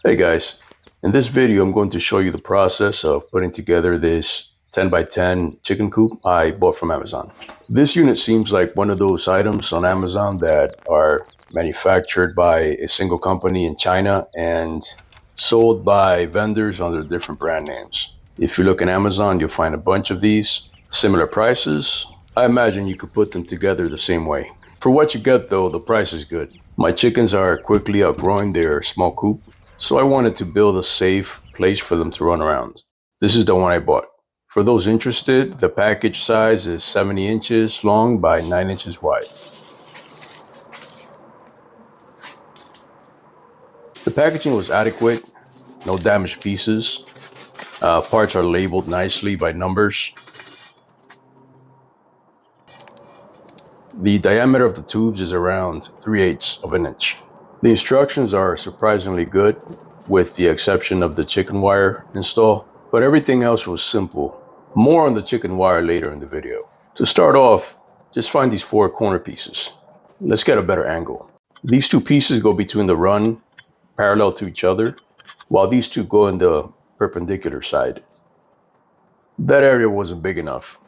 Hey guys, in this video I'm going to show you the process of putting together this 10 by 10 chicken coop I bought from Amazon. This unit seems like one of those items on Amazon that are manufactured by a single company in China and sold by vendors under different brand names. If you look in Amazon, you'll find a bunch of these, similar prices. I imagine you could put them together the same way. For what you get though, the price is good. My chickens are quickly outgrowing their small coop, so I wanted to build a safe place for them to run around. This is the one I bought. For those interested, the package size is 70 inches long by 9 inches wide. The packaging was adequate, no damaged pieces. Parts are labeled nicely by numbers. The diameter of the tubes is around 3/8 of an inch. The instructions are surprisingly good, with the exception of the chicken wire install, but everything else was simple. More on the chicken wire later in the video. To start off, just find these 4 corner pieces. Let's get a better angle. These 2 pieces go between the run, parallel to each other, while these 2 go in the perpendicular side. That area wasn't big enough,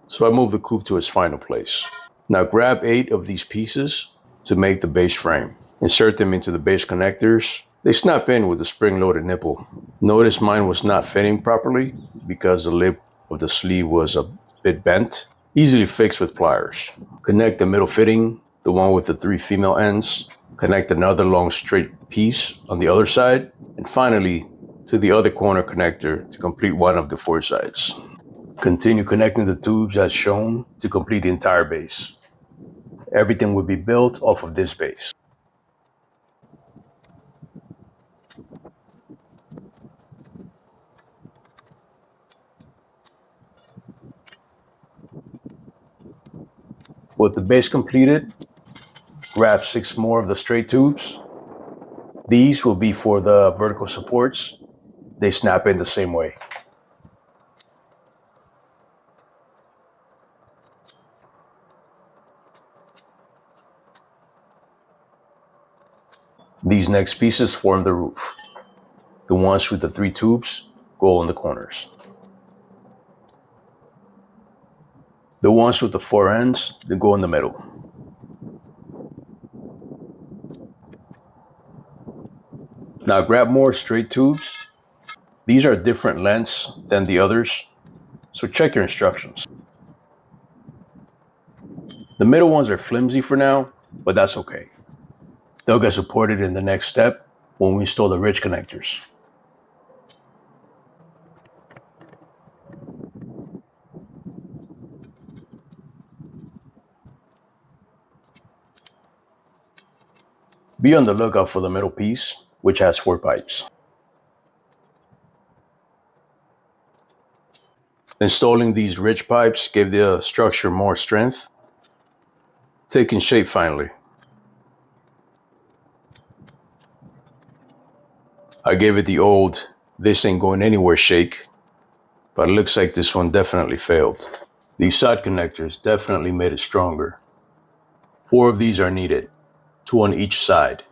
so I moved the coop to its final place. Now grab 8 of these pieces to make the base frame. Insert them into the base connectors. They snap in with the spring-loaded nipple. Notice mine was not fitting properly because the lip of the sleeve was a bit bent. Easily fixed with pliers. Connect the middle fitting, the one with the 3 female ends. Connect another long straight piece on the other side. And finally, to the other corner connector to complete one of the 4 sides. Continue connecting the tubes as shown to complete the entire base. Everything will be built off of this base. With the base completed, grab 6 more of the straight tubes. These will be for the vertical supports. They snap in the same way. These next pieces form the roof. The ones with the 3 tubes go on the corners. The ones with the 4 ends, they go in the middle. Now grab more straight tubes. These are different lengths than the others, so check your instructions. The middle ones are flimsy for now, but that's okay. They'll get supported in the next step when we install the ridge connectors. Be on the lookout for the middle piece, which has 4 pipes. Installing these ridge pipes gave the structure more strength, taking shape finally. I gave it the old, this ain't going anywhere shake, but it looks like this one definitely failed. These side connectors definitely made it stronger. 4 of these are needed, 2 on each side.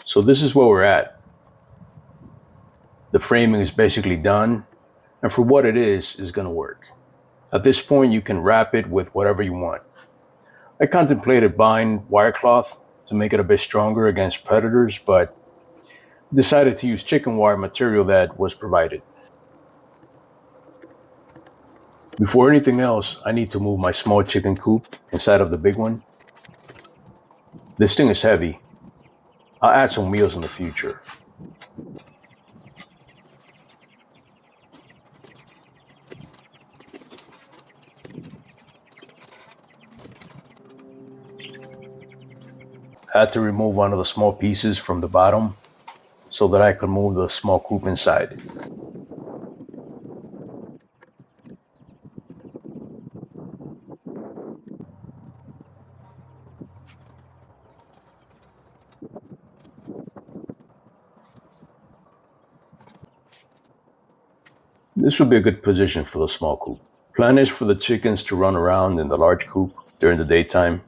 So this is where we're at. The framing is basically done, and for what it is gonna work. At this point, you can wrap it with whatever you want. I contemplated buying wire cloth to make it a bit stronger against predators, but decided to use chicken wire material that was provided. Before anything else, I need to move my small chicken coop inside of the big one. This thing is heavy. I'll add some wheels in the future. I had to remove one of the small pieces from the bottom so that I could move the small coop inside. This would be a good position for the small coop. Plan is for the chickens to run around in the large coop during the daytime.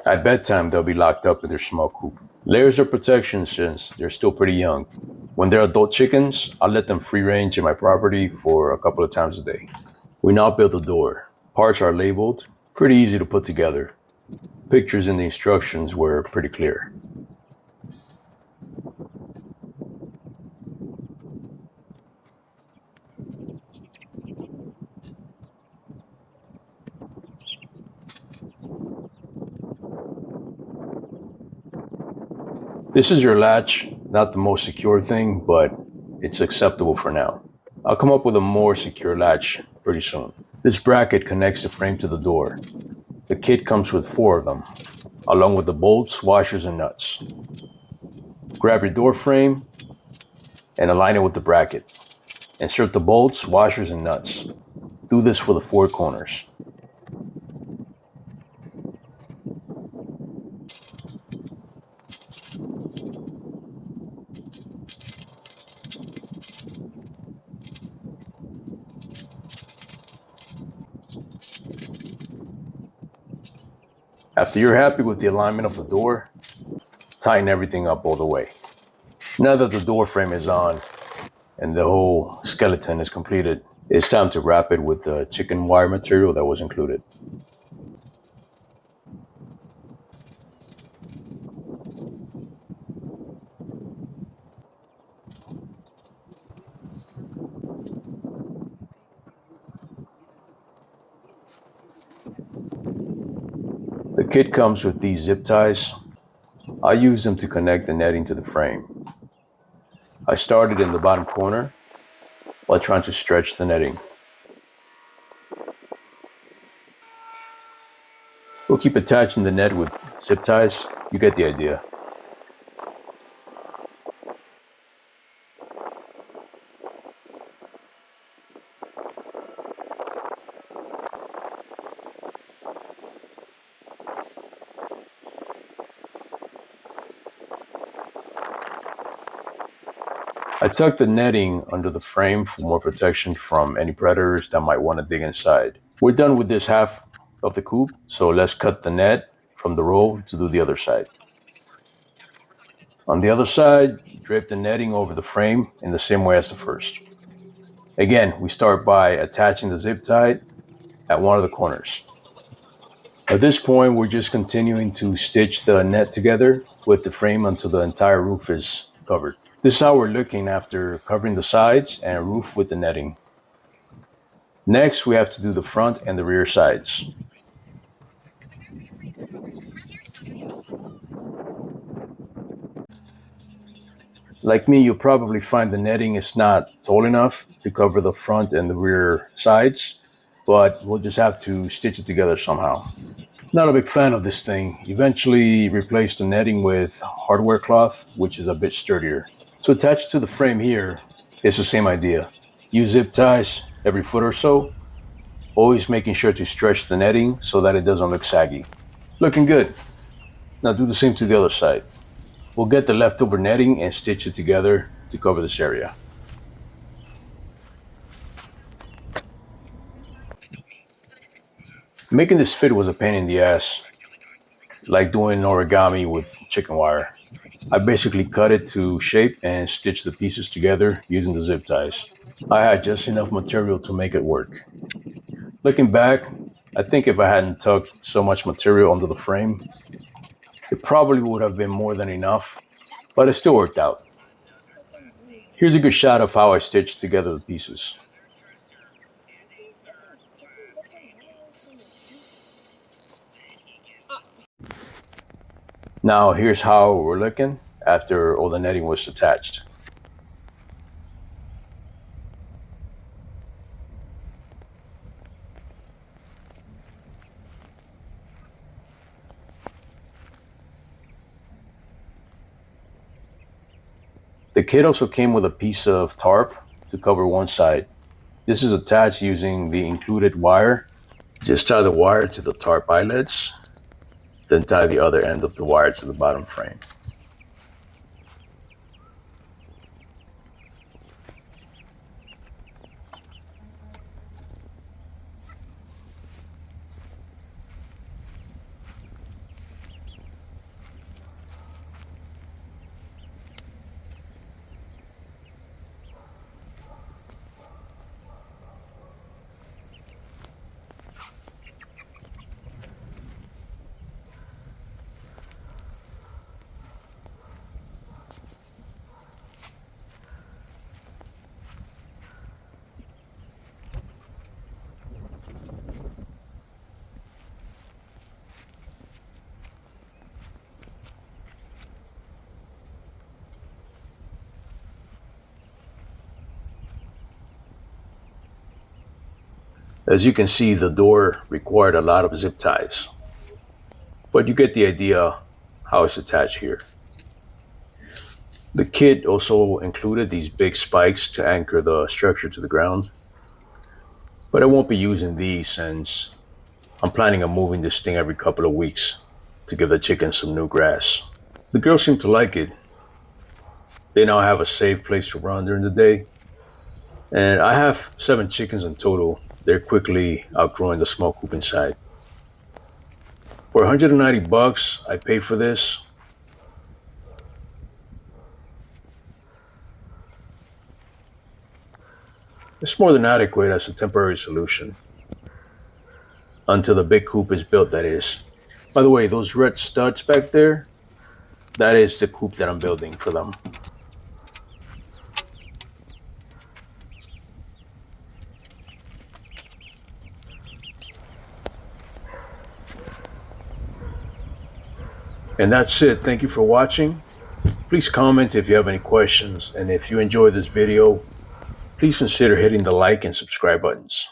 At bedtime, they'll be locked up in their small coop. Layers of protection since they're still pretty young. When they're adult chickens, I'll let them free range in my property for a couple of times a day. We now build the door. Parts are labeled, pretty easy to put together. Pictures in the instructions were pretty clear. This is your latch, not the most secure thing, but it's acceptable for now. I'll come up with a more secure latch pretty soon. This bracket connects the frame to the door. The kit comes with 4 of them, along with the bolts, washers, and nuts. Grab your door frame and align it with the bracket. Insert the bolts, washers, and nuts. Do this for the 4 corners. After you're happy with the alignment of the door, tighten everything up all the way. Now that the door frame is on and the whole skeleton is completed, it's time to wrap it with the chicken wire material that was included. The kit comes with these zip ties. I use them to connect the netting to the frame. I started in the bottom corner while trying to stretch the netting. We'll keep attaching the net with zip ties. You get the idea. I tucked the netting under the frame for more protection from any predators that might want to dig inside. We're done with this half of the coop, so let's cut the net from the roll to do the other side. On the other side, drape the netting over the frame in the same way as the first. Again, we start by attaching the zip tie at one of the corners. At this point, we're just continuing to stitch the net together with the frame until the entire roof is covered. This is how we're looking after covering the sides and roof with the netting. Next, we have to do the front and the rear sides. Like me, you'll probably find the netting is not tall enough to cover the front and the rear sides, but we'll just have to stitch it together somehow. Not a big fan of this thing. Eventually replaced the netting with hardware cloth, which is a bit sturdier. So attached to the frame here is the same idea. Use zip ties every foot or so, always making sure to stretch the netting so that it doesn't look saggy. Looking good. Now do the same to the other side. We'll get the leftover netting and stitch it together to cover this area. Making this fit was a pain in the ass, like doing origami with chicken wire. I basically cut it to shape and stitched the pieces together using the zip ties. I had just enough material to make it work. Looking back, I think if I hadn't tucked so much material under the frame, it probably would have been more than enough, but it still worked out. Here's a good shot of how I stitched together the pieces. Now here's how we're looking after all the netting was attached. The kit also came with a piece of tarp to cover one side. This is attached using the included wire. Just tie the wire to the tarp eyelets, then tie the other end of the wire to the bottom frame. As you can see, the door required a lot of zip ties, but you get the idea how it's attached here. The kit also included these big spikes to anchor the structure to the ground, but I won't be using these since I'm planning on moving this thing every couple of weeks to give the chickens some new grass. The girls seem to like it. They now have a safe place to run during the day, and I have 7 chickens in total. They're quickly outgrowing the small coop inside. For 190 bucks I paid for this. It's more than adequate as a temporary solution. Until the big coop is built, that is. By the way, those red studs back there, that is the coop that I'm building for them. And that's it. Thank you for watching. Please comment if you have any questions. And if you enjoyed this video, please consider hitting the like and subscribe buttons.